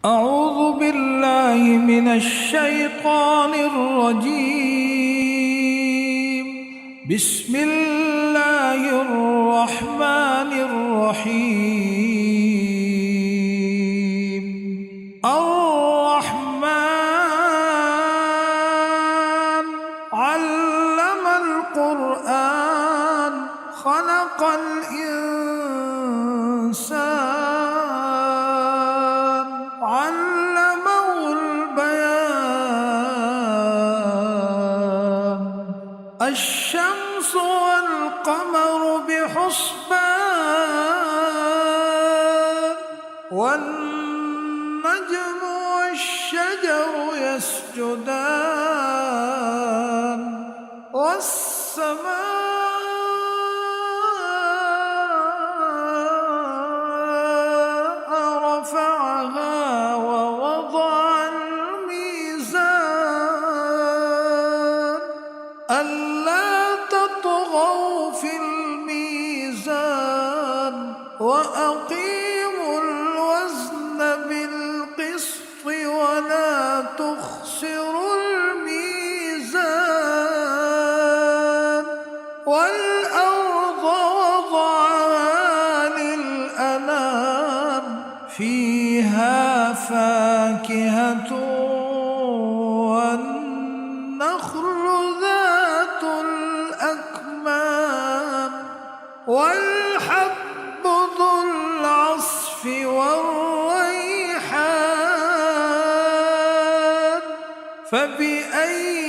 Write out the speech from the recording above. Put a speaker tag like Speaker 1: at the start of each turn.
Speaker 1: أعوذ بالله من الشيطان الرجيم. بسم الله الرحمن الرحيم. الرحمن علم القرآن خلق الإنسان علمه البيان. الشمس والقمر بحسبان والنجم والشجر يسجدان والسماء رفعها ووضع الميزان ألا تطغوا في الميزان وأقيموا الوزن بالقسط ولا تخسروا الميزان والأرض وضعها للأنام فيها فاكهة والنخل ذات الأكمام والحب ذو العصف والريحان فبأي